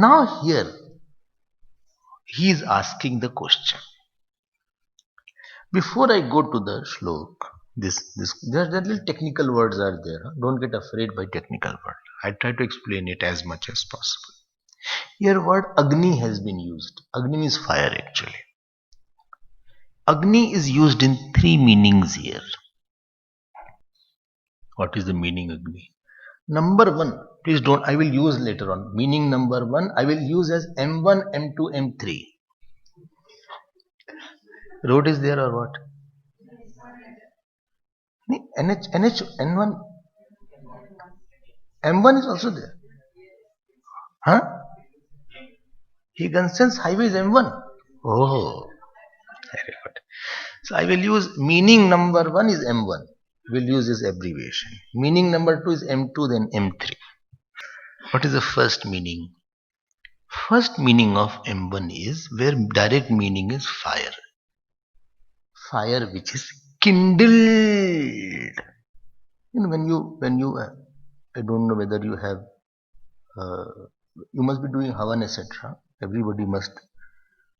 Now here he is asking the question. Before I go to the shlok, there little technical words are there. Don't get afraid by technical words. I try to explain it as much as possible. Here word Agni has been used. Agni means fire actually. Agni is used in three meanings here. What is the meaning Agni? Number one, please don't, I will use later on. Meaning number one, I will use as M1, M2, M3. Road is there or what? NH, N1. M1 is also there. Huh? Higginson's highway is M1. Oh, very good. So I will use meaning number one is M1. We'll use this abbreviation. Meaning number two is M2, then M3. What is the first meaning? First meaning of M1 is where direct meaning is fire. Fire which is kindled. You know, when you I don't know whether you have, you must be doing Havan, etc. Everybody must.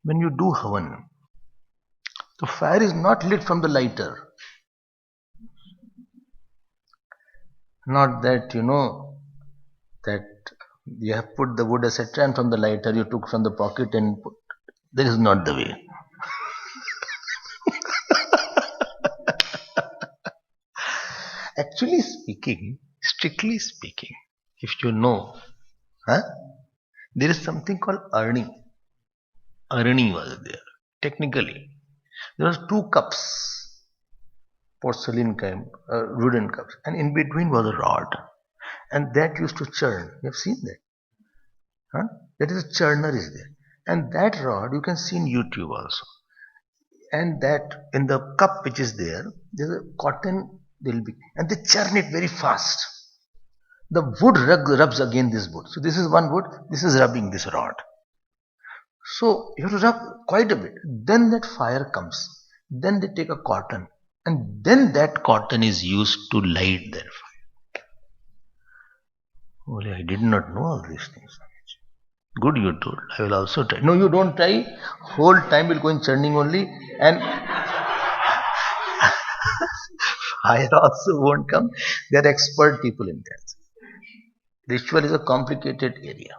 When you do Havan, the fire is not lit from the lighter. Not that, that you have put the wood, etc. and from the lighter you took from the pocket and put. That is not the way. Actually speaking, strictly speaking, if you know, there is something called Arni. Arni was there. Technically, there was two cups, porcelain kind, wooden cups, and in between was a rod, and that used to churn. You have seen that? That is a churner is there, and that rod you can see in YouTube also. And that in the cup which is there, there's a cotton. Will be, and they churn it very fast. The wood rubs against this wood. So this is one wood, this is rubbing this rod. So you have to rub quite a bit. Then that fire comes. Then they take a cotton, and then that cotton is used to light their fire. Only I did not know all these things. Good you told. I will also try. No, you don't try. Whole time will go in churning only, and fire also won't come. They are expert people in that. Ritual is a complicated area.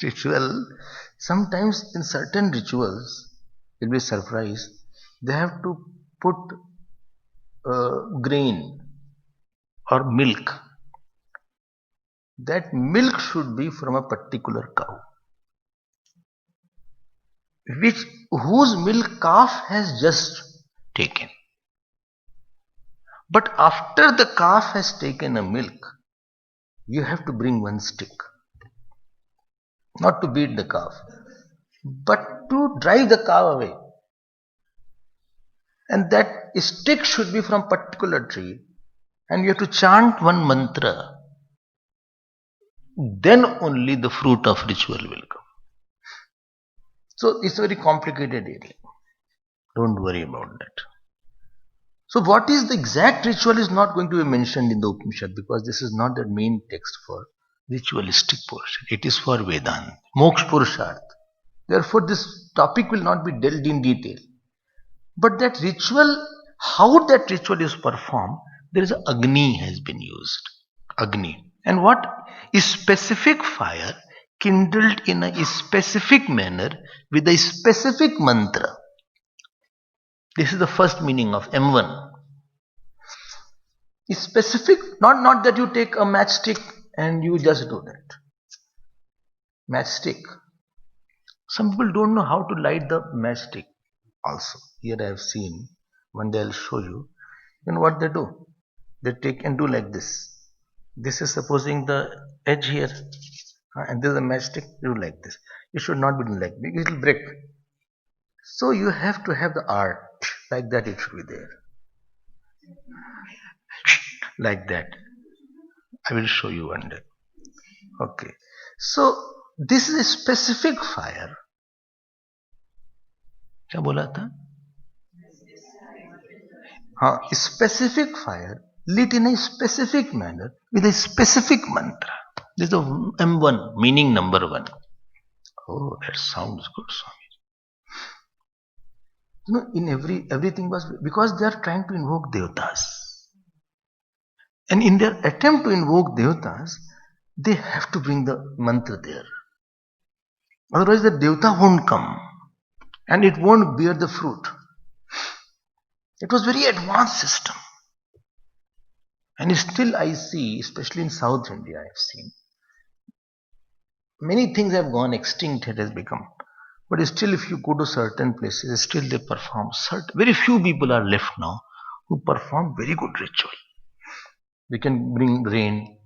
Ritual, sometimes in certain rituals, you'll be surprised, they have to put grain or milk. That milk should be from a particular cow, whose milk calf has just taken. But after the calf has taken a milk, you have to bring one stick. Not to beat the calf, but to drive the cow away. And that stick should be from particular tree, and you have to chant one mantra. Then only the fruit of ritual will come. So it's a very complicated area. Don't worry about that. So what is the exact ritual is not going to be mentioned in the Upanishad, because this is not the main text for ritualistic portion. It is for Vedanta, Moksha Purusharth. Therefore this topic will not be dealt in detail. But that ritual, how that ritual is performed, there is Agni has been used. Agni. And what is specific fire kindled in a specific manner with a specific mantra. This is the first meaning of M1. Is specific, not that you take a matchstick and you just do that. Matchstick. Some people don't know how to light the matchstick also. Here I have seen, one day I'll show you. You know what they do? They take and do like this. This is supposing the edge here, and this is a matchstick, do like this. It should not be done like this, it will break. So you have to have the art, like that it should be there. Like that. I will show you one day. Okay. So this is a specific fire. क्या बोला था? Specific fire lit in a specific manner with a specific mantra. This is the M1, meaning number 1. Oh, that sounds good, Swami. In everything was because they are trying to invoke devatas. And in their attempt to invoke devatas, they have to bring the mantra there. Otherwise, the devata won't come and it won't bear the fruit. It was very advanced system. And still I see, especially in South India, I have seen many things have gone extinct. It has become, but still, if you go to certain places, still they perform. Very few people are left now who perform very good ritual. We can bring rain,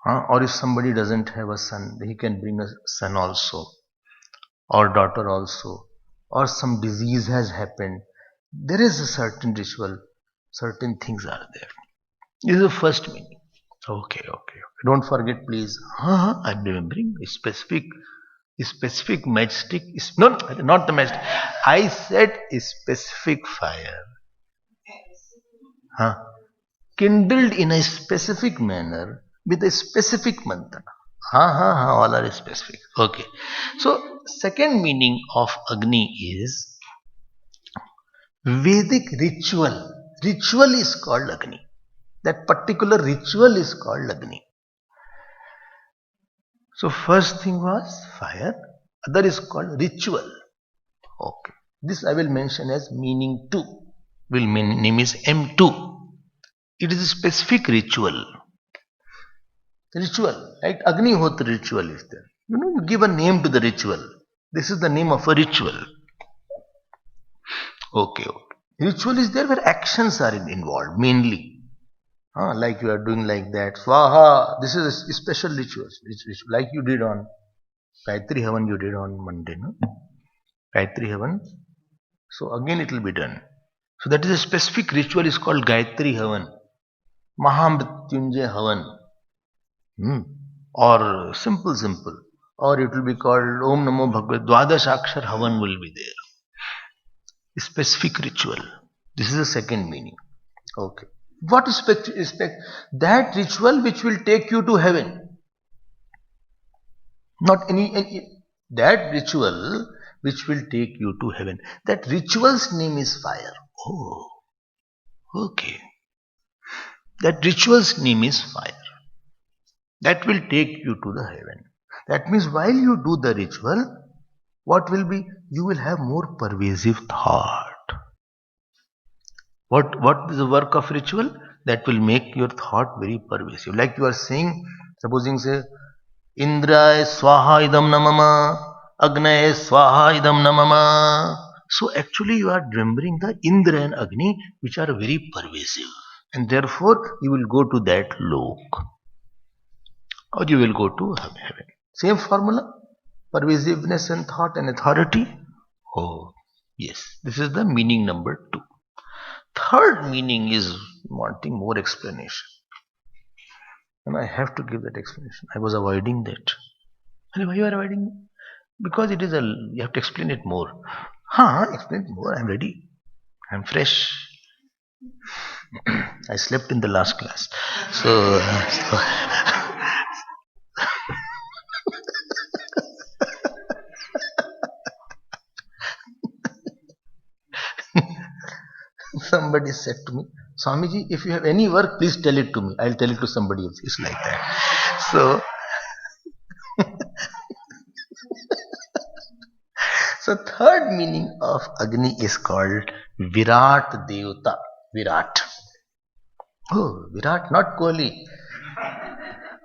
or if somebody doesn't have a son, he can bring a son also, or daughter also, or some disease has happened. There is a certain ritual, certain things are there. This is the first meaning. Okay. Don't forget, please. I'm remembering a specific matchstick. No, not the matchstick. I said a specific fire. Kindled in a specific manner with a specific mantra. All are specific. Okay. So, second meaning of Agni is Vedic ritual. Ritual is called Agni. That particular ritual is called Agni. So first thing was fire, other is called ritual. Okay. This I will mention as meaning 2. Name is M2. It is a specific ritual. Ritual, right? Agnihotra ritual is there. You give a name to the ritual. This is the name of a ritual. Okay. Ritual is there where actions are involved mainly. Like you are doing like that. Swaha. This is a special ritual. Like you did on Gayatri Havan, you did on Monday. No? Gayatri Havan. So again it will be done. So that is a specific ritual is called Gayatri Havan. Mahamrityunjay Havan. Or simple. Or it will be called Om Namo Bhagavad Dwadash Akshar Havan will be there. A specific ritual. This is the second meaning. Okay. What is that ritual which will take you to heaven? Not any that ritual which will take you to heaven. That ritual's name is fire. Oh, okay. That ritual's name is fire. That will take you to the heaven. That means while you do the ritual, what will be? You will have more pervasive thought. What is the work of ritual? That will make your thought very pervasive. Like you are saying, supposing say, Indra swaha idam namama, Agna swaha idam namama. So actually you are remembering the Indra and Agni which are very pervasive. And therefore you will go to that lok. Or you will go to heaven. Same formula. Pervasiveness and thought and authority. Oh, yes. This is the meaning number 2. Third meaning is wanting more explanation. And I have to give that explanation. I was avoiding that. And why you are avoiding? Because it is you have to explain it more. Explain it more. I'm ready. I'm fresh. I slept in the last class. So somebody said to me, Swamiji, if you have any work, please tell it to me. I'll tell it to somebody else. It's like that. So, third meaning of Agni is called Virat Devata. Virat. Oh, Virat, not Kohli.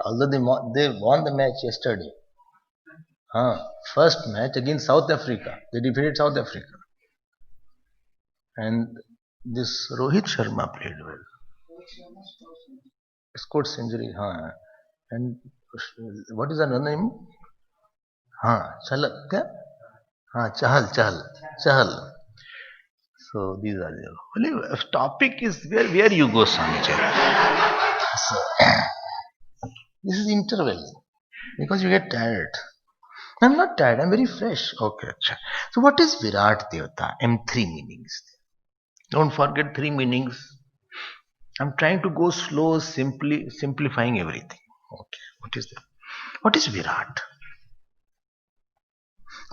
Although they won the match yesterday. First match against South Africa. They defeated South Africa. And this Rohit Sharma played well. Scored century. And what is another name? Chalak. Chahal. So these are the only topic is where you go, Swamiji. So this is interval because you get tired. I'm not tired. I'm very fresh. Okay. So what is Virat Devata? M3 meanings. Don't forget 3 meanings. I'm trying to go slow, simply simplifying everything. Okay, what is that? What is Virat?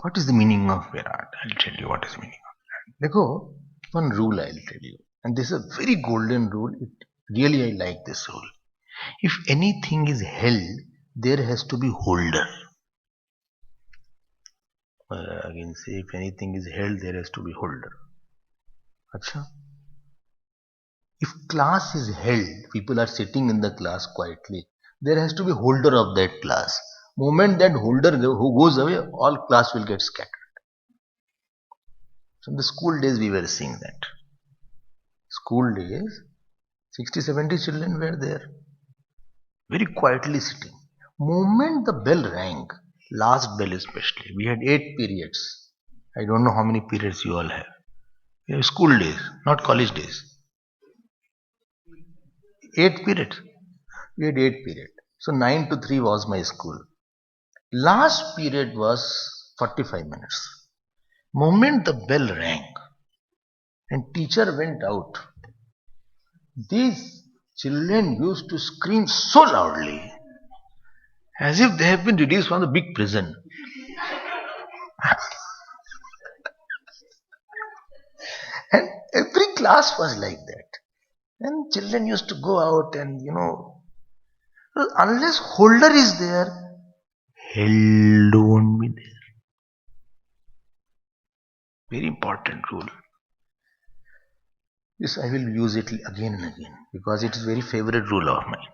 What is the meaning of Virat? I'll tell you what is the meaning of Virat. Dekho, one rule I'll tell you, and this is a very golden rule. Really, I like this rule. If anything is held, there has to be holder. Again, say if anything is held, there has to be holder. Acha? If class is held, people are sitting in the class quietly. There has to be holder of that class. Moment that holder who goes away, all class will get scattered. So in the school days, we were seeing that. School days, 60, 70 children were there, very quietly sitting. Moment the bell rang, last bell especially, we had 8 periods. I don't know how many periods you all have. We have school days, not college days. 8 periods. We had 8 periods. So 9 to 3 was my school. Last period was 45 minutes. Moment the bell rang and teacher went out, these children used to scream so loudly as if they have been released from the big prison. And every class was like that. And children used to go out and, unless holder is there, held won't be there. Very important rule. This I will use it again and again because it is very favorite rule of mine,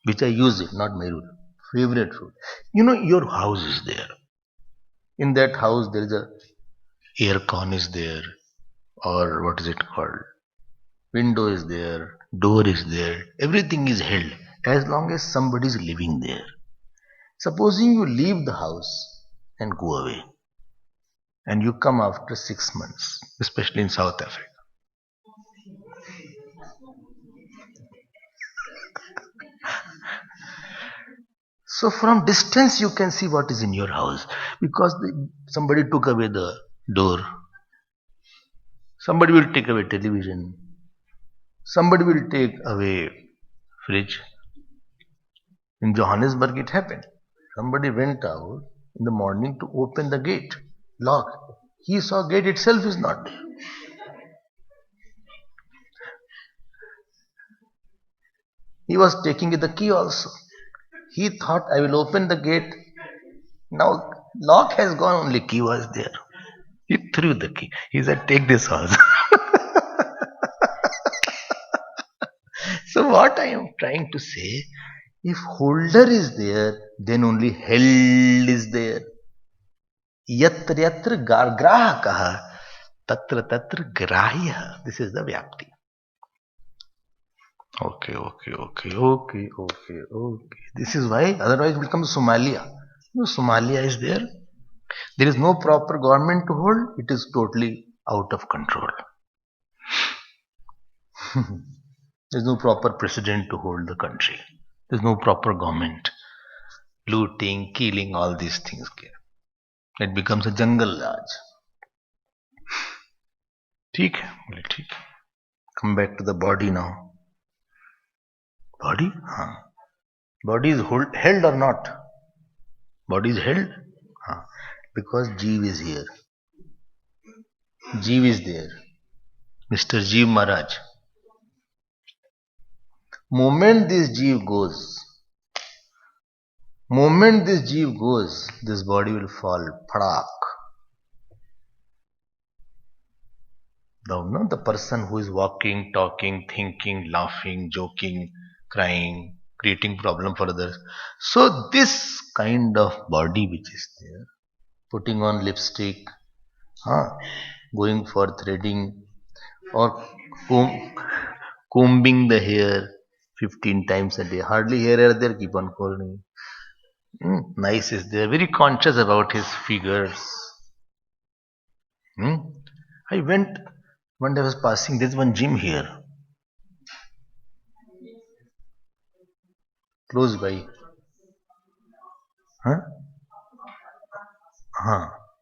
which I use it, not my rule. Favorite rule. Your house is there. In that house, there is a air con is there, or what is it called? Window is there, door is there. Everything is held as long as somebody is living there. Supposing you leave the house and go away, and you come after 6 months, especially in South Africa. So from distance you can see what is in your house because somebody took away the door. Somebody will take away television. Somebody will take away fridge. In Johannesburg it happened. Somebody went out in the morning to open the gate. Lock. He saw gate itself is not there. He was taking the key also. He thought I will open the gate. Now lock has gone, only key was there. He threw the key. He said, take this house. So what I am trying to say, if holder is there, then only held is there. Yatra yatra grahakaha, tatra tatra grahya. This is the vyapti. Okay. This is why, otherwise it will become Somalia. Somalia is there. There is no proper government to hold. It is totally out of control. There is no proper president to hold the country. There is no proper government. Looting, killing, all these things. It becomes a jungle raj. ठीक है. Come back to the body now. Body? Body is held or not? Body is held? Because Jeev is here. Jeev is there. Mr. Jeev Maharaj. Moment this Jeev goes, this body will fall. Padak. The person who is walking, talking, thinking, laughing, joking, crying, creating problem for others. So this kind of body which is there, putting on lipstick, going for threading or combing the hair 15 times a day. Hardly hair are there, keep on combing. Nice is there, very conscious about his figures. I went, one day I was passing, there's one gym here. Close by.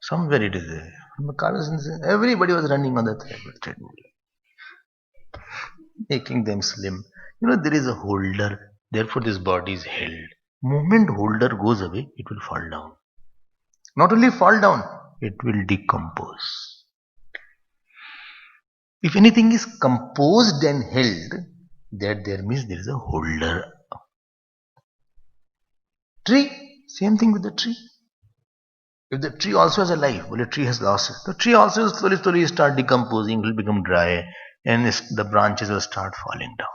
Somewhere it is there. Everybody was running on the treadmill, making them slim. There is a holder, therefore this body is held. Moment holder goes away, it will fall down. Not only fall down, it will decompose. If anything is composed and held, that there means there is a holder. Tree, same thing with the tree. If the tree also has a life, well, the tree has lost it. The tree also will slowly start decomposing, will become dry, and the branches will start falling down.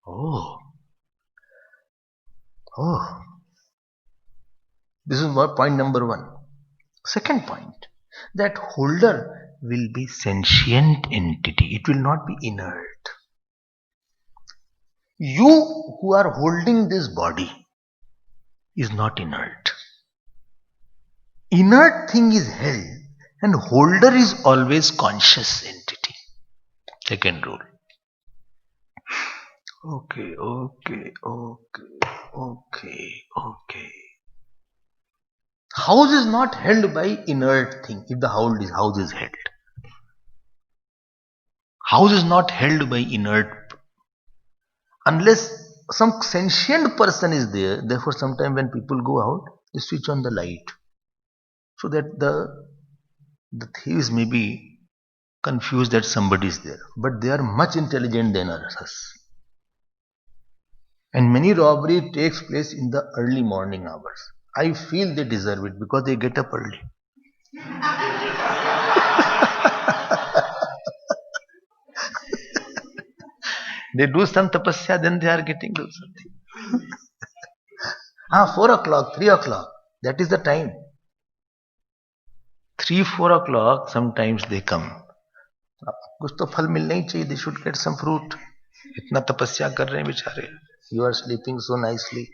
Oh, oh. This is point number one. Second point, that holder will be sentient entity. It will not be inert. You who are holding this body is not inert. Inert thing is held and holder is always conscious entity. Second rule. Okay. House is not held by inert thing if the house is held. House is not held by inert unless some sentient person is there. Therefore, sometimes when people go out, they switch on the light so that the thieves may be confused that somebody is there. But they are much intelligent than us. And many robbery takes place in the early morning hours. I feel they deserve it because they get up early. They do some tapasya, then they are getting to something. 4 o'clock, 3 o'clock, that is the time. 3, 4 o'clock, sometimes they come. कुछ तो फल मिलना ही चाहिए, they should get some fruit. इतना तपस्या कर रहे हैं बेचारे. You are sleeping so nicely.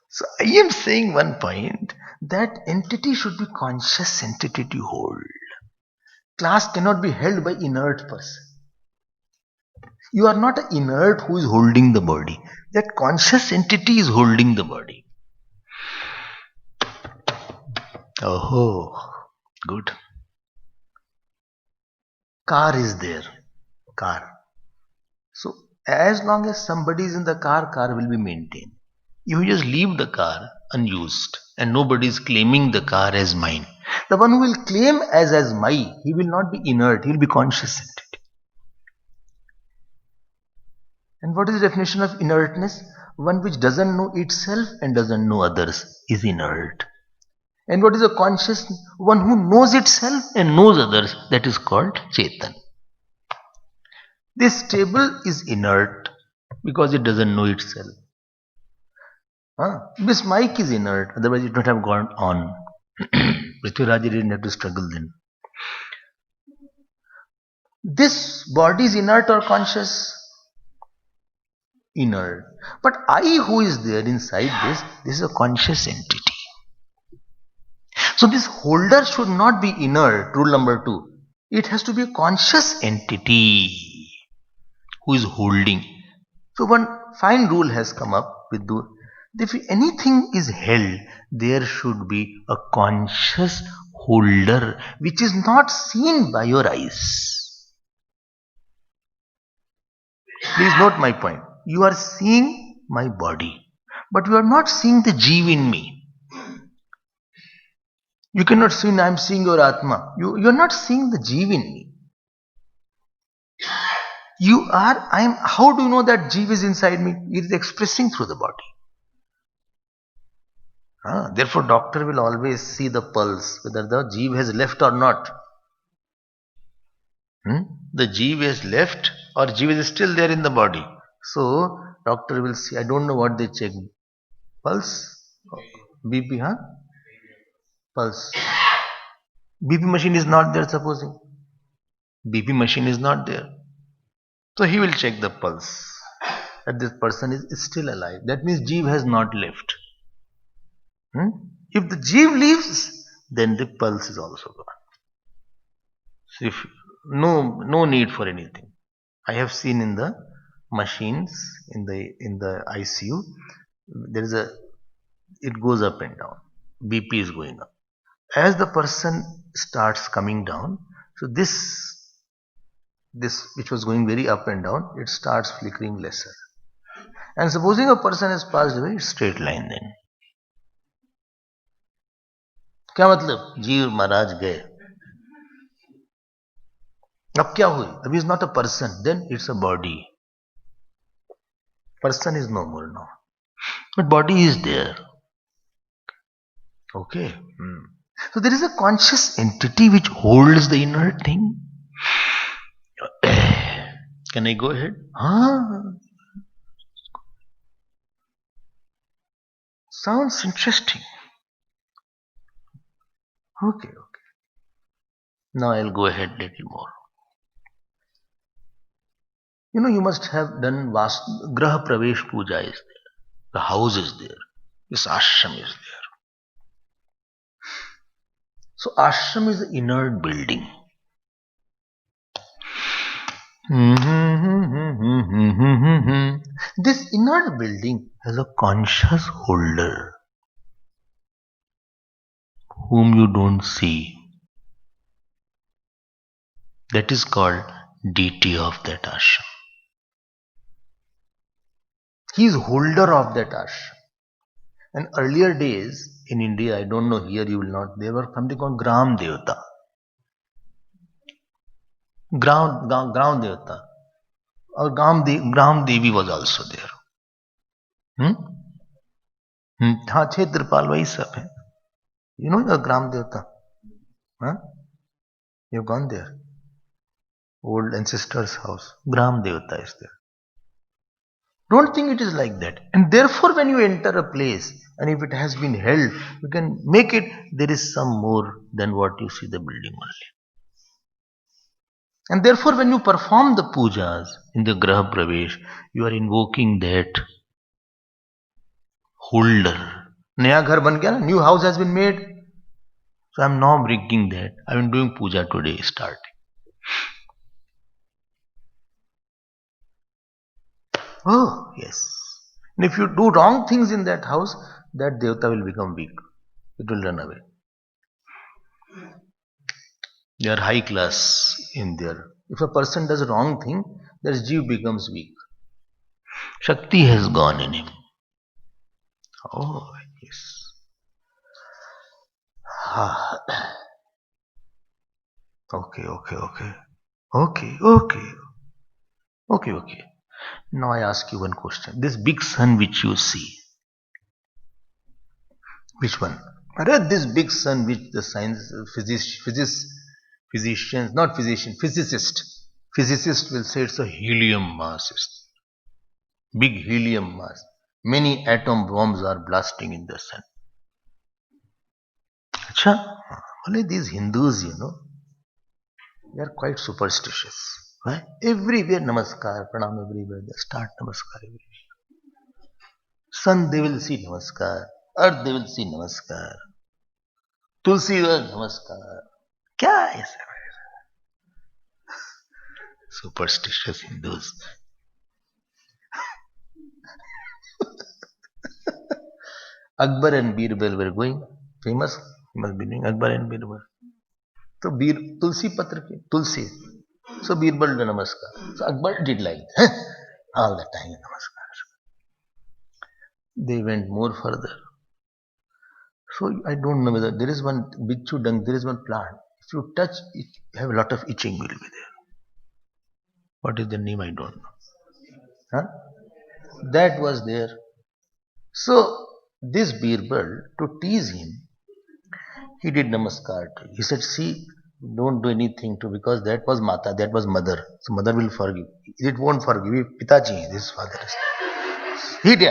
So I am saying one point, that entity should be conscious entity to hold. Class cannot be held by inert person. You are not inert who is holding the body. That conscious entity is holding the body. Oh, good. Car is there. Car. So as long as somebody is in the car will be maintained. You just leave the car unused and nobody is claiming the car as mine. The one who will claim as mine, he will not be inert, he will be conscious entity. And what is the definition of inertness? One which doesn't know itself and doesn't know others is inert. And what is a conscious? One who knows itself and knows others, that is called Chetan. This table is inert because it doesn't know itself. This mic is inert, otherwise it would not have gone on. Prithviraj didn't have to struggle then. This body is inert or conscious? Inert. But I who is there inside this is a conscious entity. So this holder should not be inert, rule number 2. It has to be a conscious entity who is holding. So one fine rule has come up with if anything is held, there should be a conscious holder which is not seen by your eyes. Please note my point. You are seeing my body, but you are not seeing the Jeev in me. You cannot see, I am seeing your Atma. You are not seeing the Jeev in me. How do you know that Jeev is inside me? It is expressing through the body. Therefore, doctor will always see the pulse, whether the Jeev has left or not. The Jeev has left or Jeev is still there in the body. So, doctor will see, I don't know what they check. Pulse? BP, Pulse. BP machine is not there, supposing. BP machine is not there. So, he will check the pulse. That this person is still alive. That means Jeev has not left. If the Jeev leaves, then the pulse is also gone. So if no need for anything. I have seen in the machines in the ICU, it goes up and down. BP is going up. as the person starts coming down, so this which was going very up and down, it starts flickering lesser. And supposing a person has passed away, it's straight line then. क्या मतलब जीव महाराज गए, अब क्या हुई, अब is not a person, then it's a body. Person is no more now, but body is there. Okay. So there is a conscious entity which holds the inner thing. Can I go ahead? Sounds interesting. Okay. Now I'll go ahead a little more. You must have done Graha Pravesh Puja is there. The house is there. This ashram is there. So ashram is the inert building. This inert building has a conscious holder whom you don't see. That is called deity of that ashram. He is holder of that ashram. And earlier days in India, I don't know, here you will not, there were something called Gram Devata. Gram Devata. Or Gram Devi was also there. हाँ, Kshetrapal वही सब है. You know the Gram Devata? Huh? You've gone there? Old ancestor's house. Gram Devata is there. Don't think it is like that. And therefore when you enter a place, and if it has been held, you can make it, there is some more than what you see the building only. And therefore when you perform the pujas in the Graha Pravesh, you are invoking that holder. Naya ghar ban gaya na, new house has been made. So I am now bringing that. I am doing puja today, starting. Oh, yes. And if you do wrong things in that house, that devata will become weak. It will run away. They are high class in there. If a person does wrong thing, that jiv becomes weak. Shakti has gone in him. Oh, yes. Okay. Now I ask you one question. This big sun which you see, which one? This big sun which the physicist will say it's a helium mass. Big helium mass. Many atom bombs are blasting in the sun. Only these Hindus, they are quite superstitious. Right? Everywhere namaskar, pranam everywhere. They start namaskar everywhere. Sun they will see namaskar. Earth they will see namaskar. Tulsi namaskar. Kya hai sir? Superstitious Hindus. Akbar and Birbal were going. Famous must be doing Akbar and Birbal. So Tulsi Patra ki Tulsi. So Birbal did namaskar. So Akbar did like that. All the time namaskar. They went more further. So I don't know whether there is one bichu dung, there is one plant. If you touch it, you have a lot of itching will be there. What is the name? I don't know. That was there. So this Birbal, to tease him, he did namaskar to. He said, see, don't do anything to, because that was Mata, that was mother. So mother will forgive. It won't forgive. Pitaji, this father is. He did.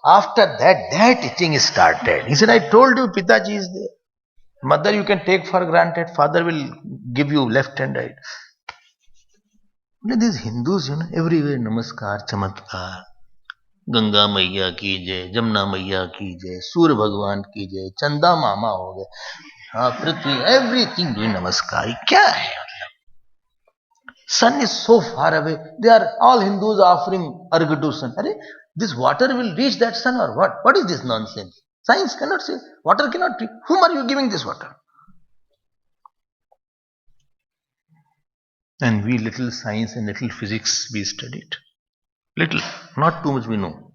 After that itching started. He said, I told you Pitaji is there. Mother you can take for granted. Father will give you left and right. These Hindus, everywhere namaskar, chamatkar. Ganga मैया की जय, जमुना मैया की जय, सूर्य भगवान की जय, चंदा मामा हो गए, हाँ पृथ्वी, एवरीथिंग डूइंग नमस्कार. क्या है मतलब? Sun is so far away. They are all Hindus offering argha to sun. This water will reach that sun or what? What is this nonsense? Science cannot say. Water cannot drink. Whom are you giving this water? And we little science and little physics we studied. Little, not too much we know.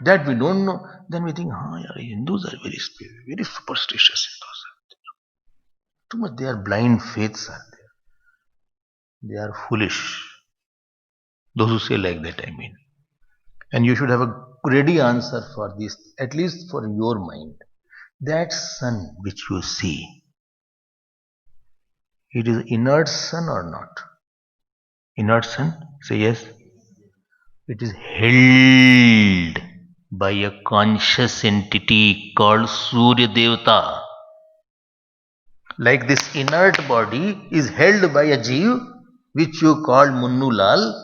That we don't know, then we think, Hindus are very superstitious. Too much, they are blind faiths are there. They are foolish. Those who say like that, I mean. And you should have a ready answer for this, at least for your mind. That sun which you see, it is inert sun or not? Inert sun? Say yes. It is held by a conscious entity called Surya Devata. Like this inert body is held by a Jeev, which you call Munnu Lal.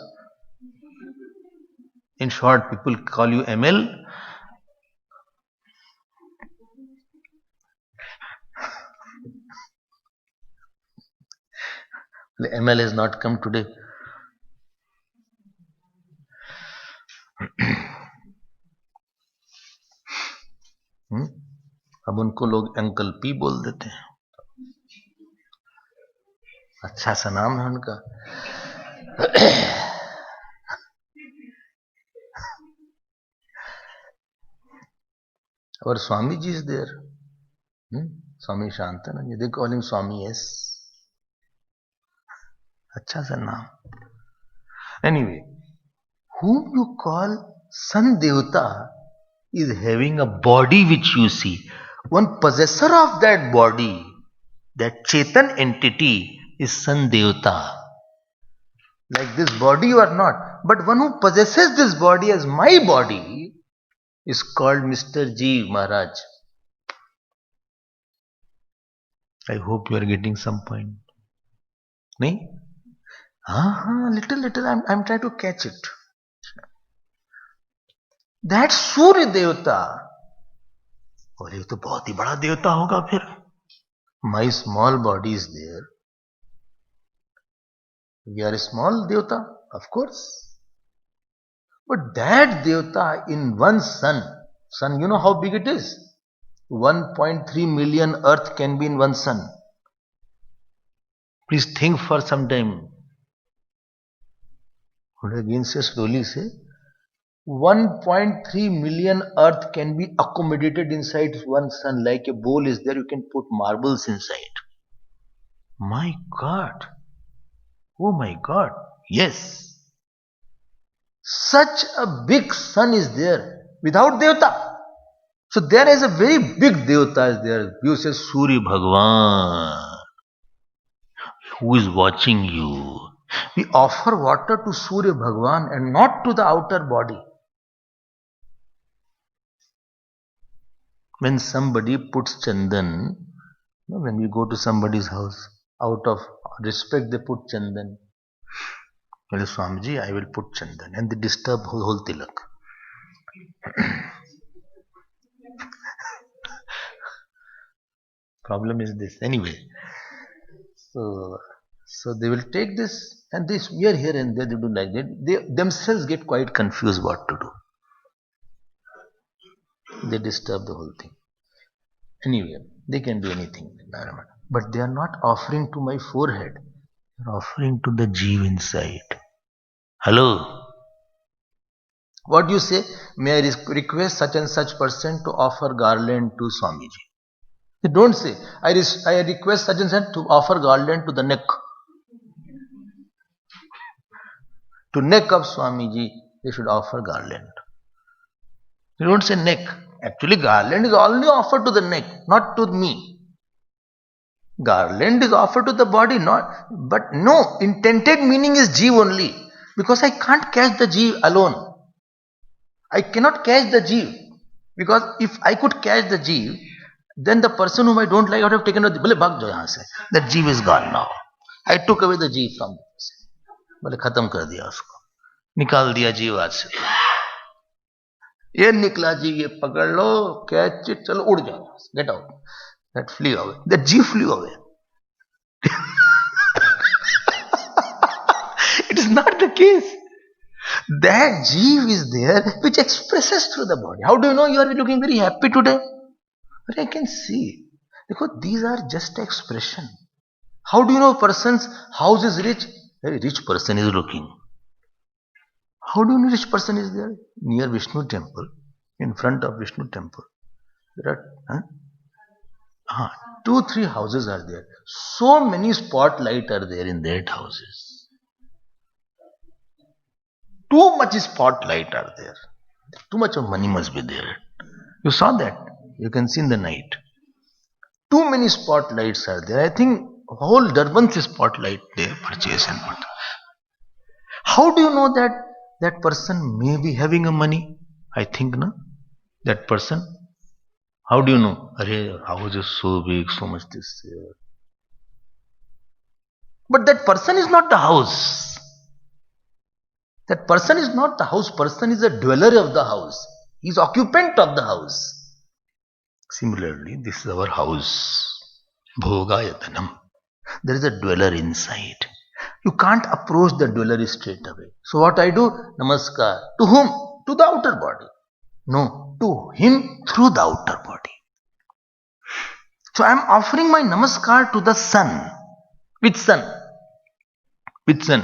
In short, people call you ML. The ML has not come today. अब उनको लोग uncle P बोल देते हैं. अच्छा सा नाम है उनका. Our Swamiji is there. Swami Shantananda. They call him Swami S. अच्छा सा नाम. Anyway, whom you call Sun Devata is having a body which you see. One possessor of that body, that Chetan entity, is Sun Devata. Like this body you are not. But one who possesses this body as my body is called Mr. Jeev Maharaj. I hope you are getting some point. No? Little, I'm trying to catch it. That Surya Devata. और ये तो बहुत ही बड़ा देवता होगा फिर. My small body is there. We are a small devata, of course. But that devata in one sun, you know how big it is? 1.3 million earth can be in one sun. Please think for some time. Again say slowly say. 1.3 million earth can be accommodated inside one sun. Like a bowl is there, you can put marbles inside. My God. Oh my God. Yes. Such a big sun is there without Devata. So there is a very big Devata is there. You say Surya Bhagwan, who is watching you. We offer water to Surya Bhagwan and not to the outer body. When somebody puts chandan, when we go to somebody's house, out of respect they put chandan. Well, Swamiji, I will put chandan, and they disturb whole tilak. Problem is this. Anyway, so they will take this and this wear here and there. They do like that. They themselves get quite confused what to do. They disturb the whole thing. Anyway, they can do anything, but they are not offering to my forehead. They are offering to the Jeev inside. Hello. What do you say? May I request such and such person to offer garland to Swamiji? They don't say, I request such and such to offer garland to the neck. To neck of Swamiji, they should offer garland. They don't say neck. Actually, garland is only offered to the neck, not to me. Garland is offered to the body, but no, intended meaning is Jeev only. Because I can't catch the Jeev alone. I cannot catch the Jeev. Because if I could catch the Jeev, then the person whom I don't like, I would have taken the that Jeev is gone now. I took away the Jeev from the person. बोले खत्म कर दिया उसको, निकाल दिया जीव आज से. ये निकला जीव, ये पकड़ लो, कैच इट, चलो उड़ जाओ, get out. That flew away. That Jeev flew away. It is not the case. That jeev is there which expresses through the body. How do you know you are looking very happy today? But I can see. Because these are just expression. How do you know a person's house is rich? Very rich person is looking. How do you know rich person is there? Near Vishnu temple, in front of Vishnu temple. There are 2-3 houses are there. So many spotlight are there in that houses. Too much spotlight are there. Too much of money must be there. You saw that. You can see in the night. Too many spotlights are there. I think whole Durban's spotlight they purchase and put. How do you know that that person may be having a money? I think no. That person. How do you know? Arey, house is so big, so much this. But that person is not the house. That person is not the house. Person is a dweller of the house. He is occupant of the house. Similarly, this is our house. Bhogayatanam. There is a dweller inside. You can't approach the dweller straight away. So what I do? Namaskar. To whom? To the outer body. No, to him through the outer body. So I am offering my namaskar to the sun. Which sun? Which sun?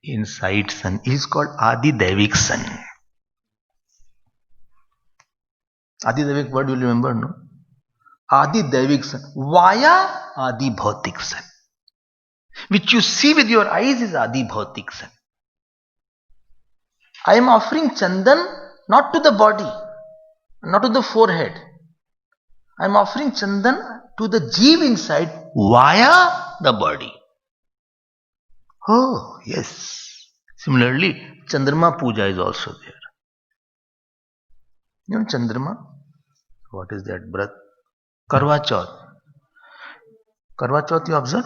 Inside sun. It is called Adi Devik sun. Adi Devik word you will remember, no? Adi Devik sun. Via Adi Bhautik sun. Which you see with your eyes is Adi Bhautik sun. I am offering Chandan not to the body, not to the forehead. I am offering Chandan to the Jeev inside via the body. Oh, yes. Similarly, Chandrama Puja is also there. You know Chandrama? What is that breath? Karwa Chauth. Karwa Chauth you observe?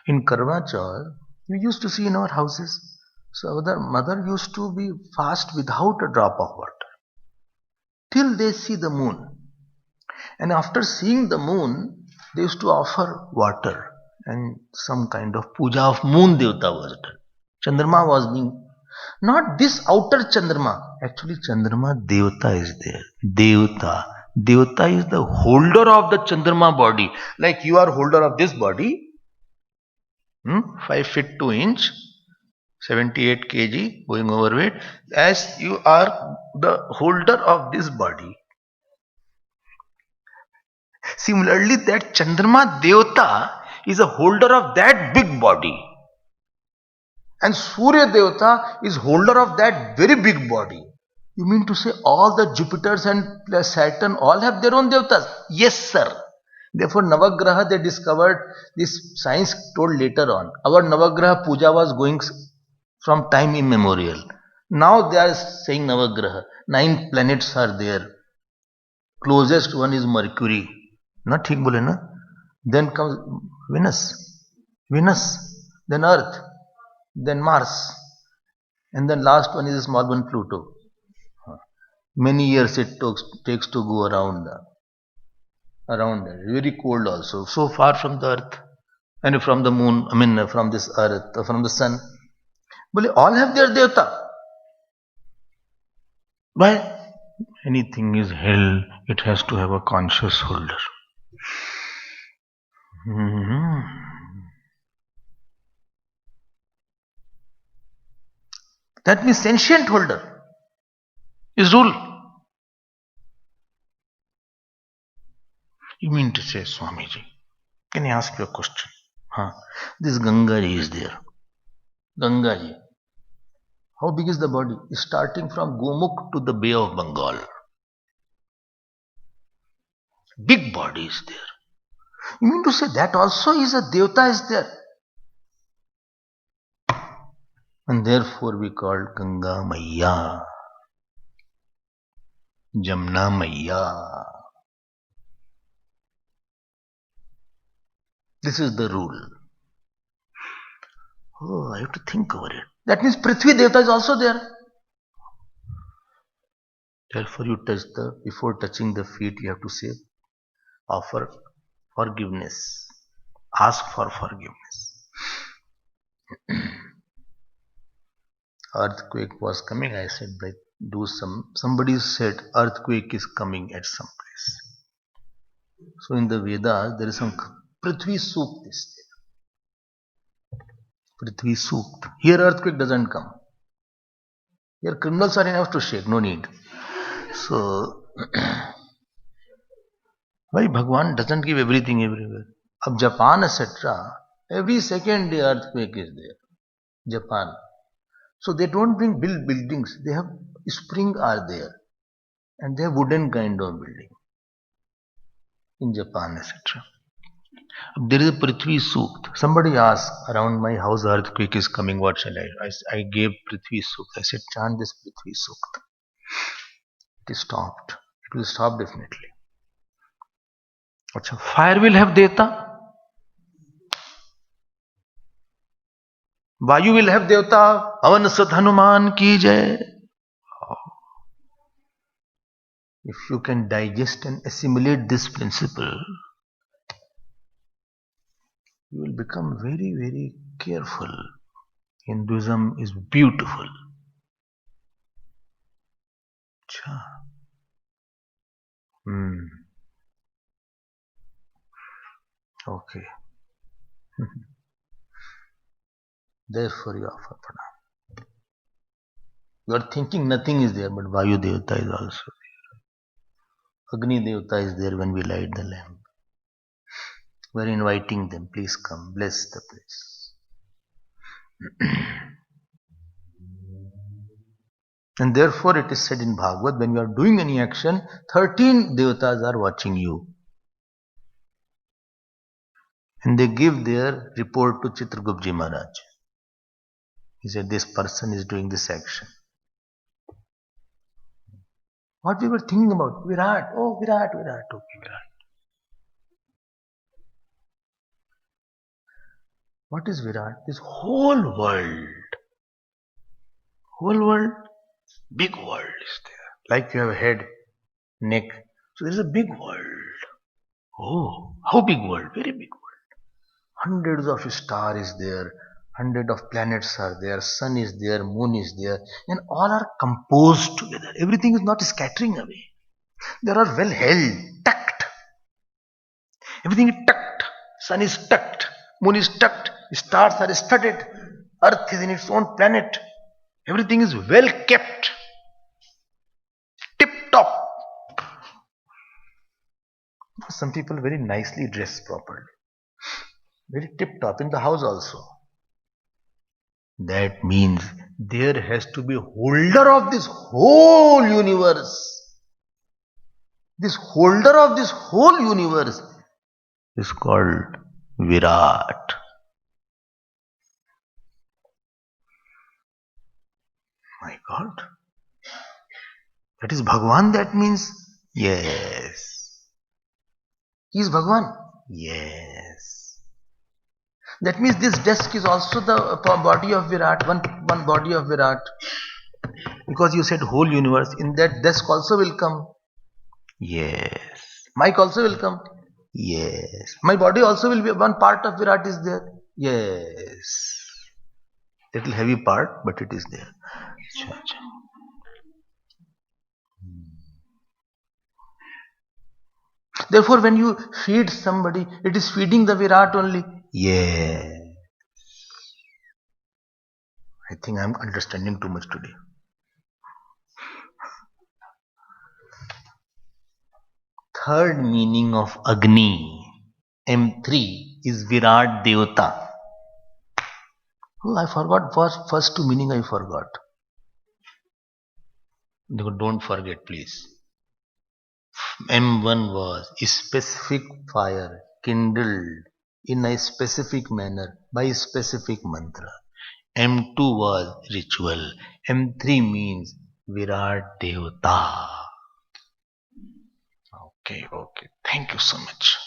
In Karwa Chauth, we used to see in our houses. So our mother used to be fast without a drop of water till they see the moon. And after seeing the moon, they used to offer water and some kind of puja of moon devta was done. Chandrama was being, not this outer Chandrama, actually Chandrama devta is there. Devta. Devta is the holder of the Chandrama body. Like you are holder of this body, 5 feet 2 inch, 78 kg, going overweight, as you are the holder of this body. Similarly, that Chandrama Devta is a holder of that big body. And Surya Devta is holder of that very big body. You mean to say all the Jupiters and Saturn all have their own Devtas? Yes, sir. Therefore, Navagraha they discovered, this science told later on. Our Navagraha puja was going from time immemorial. Now they are saying Navagraha. 9 planets are there. Closest one is Mercury. Na ठीक बोले ना? Then comes Venus, then Earth, then Mars, and then last one is a small one, Pluto. Many years it takes to go around there. Very cold also. So far from the Earth and from the moon. I mean from this Earth, from the sun. But all have their devta. Why? Anything is held, it has to have a conscious holder. That means sentient holder is rule. You mean to say, Swamiji, can I ask you a question? This Gangaji is there. Gangaji. How big is the body? Starting from Gomukh to the Bay of Bengal. Big body is there. You mean to say that also is a Devta is there? And therefore we call Ganga Maiya, Jamna Maiya. This is the rule. Oh, I have to think over it. That means Prithvi Devta is also there. Therefore you touch before touching the feet you have to say, offer forgiveness. Ask for forgiveness. earthquake was coming, I said, somebody said earthquake is coming at some place. So in the Vedas, there is some Prithvi Sukt is there. Prithvi Sukt. Here earthquake doesn't come. Here criminals are enough to shake, no need. So, why Bhagwan doesn't give everything everywhere? Of Japan, etc., every second day earthquake is there. Japan. So they don't build buildings. They have spring are there. And they have wooden kind of building. In Japan, etc. There is a Prithvi Sukt. Somebody asked, around my house earthquake is coming, what shall I? I gave Prithvi Sukt. I said, chant this Prithvi Sukt. It is stopped. It will stop definitely. Achha, fire will have Devta. Vayu will have Devta. Avan Sat Hanuman ki jai. If you can digest and assimilate this principle, you will become very, very careful. Hinduism is beautiful. Achha. Okay. Therefore, you offer pranam. You are thinking nothing is there, but Vayu Devata is also there. Agni Devata is there when we light the lamp. We are inviting them. Please come, bless the place. And therefore, it is said in Bhagavad, when you are doing any action, 13 Devatas are watching you. And they give their report to Chitragupta Maharaj. He said, this person is doing this action. What we were thinking about? Virat. Oh, Virat. Okay, Virat. What is Virat? This whole world. Whole world. Big world is there. Like you have a head, neck. So there is a big world. Oh, how big world? Very big world. Hundreds of stars is there. Hundreds of planets are there. Sun is there. Moon is there. And all are composed together. Everything is not scattering away. They are well held, tucked. Everything is tucked. Sun is tucked. Moon is tucked. Stars are studded. Earth is in its own planet. Everything is well kept. Tip top. Some people very nicely dressed properly. Very tip top in the house also. That means there has to be a holder of this whole universe. This holder of this whole universe is called Virat. My God. That is Bhagwan, that means? Yes. He is Bhagwan? Yes. That means this desk is also the body of Virat, one body of Virat. Because you said whole universe, in that desk also will come. Yes. Mic also will come. Yes. My body also will be, one part of Virat is there. Yes. Little heavy part, but it is there. Therefore, when you feed somebody, it is feeding the Virat only. Yeah. I think I am understanding too much today. Third meaning of Agni, M3, is Virat Devata. Oh, I forgot first two meaning I forgot. Don't forget, please. M1 was specific fire kindled in a specific manner by a specific mantra. M2 was ritual. M3 means Virat Devata. Okay. Thank you so much.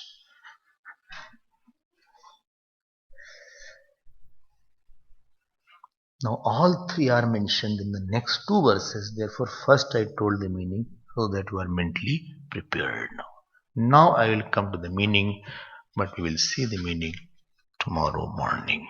Now all three are mentioned in the next two verses. Therefore, first I told the meaning so that you are mentally prepared now. Now I will come to the meaning, but we will see the meaning tomorrow morning.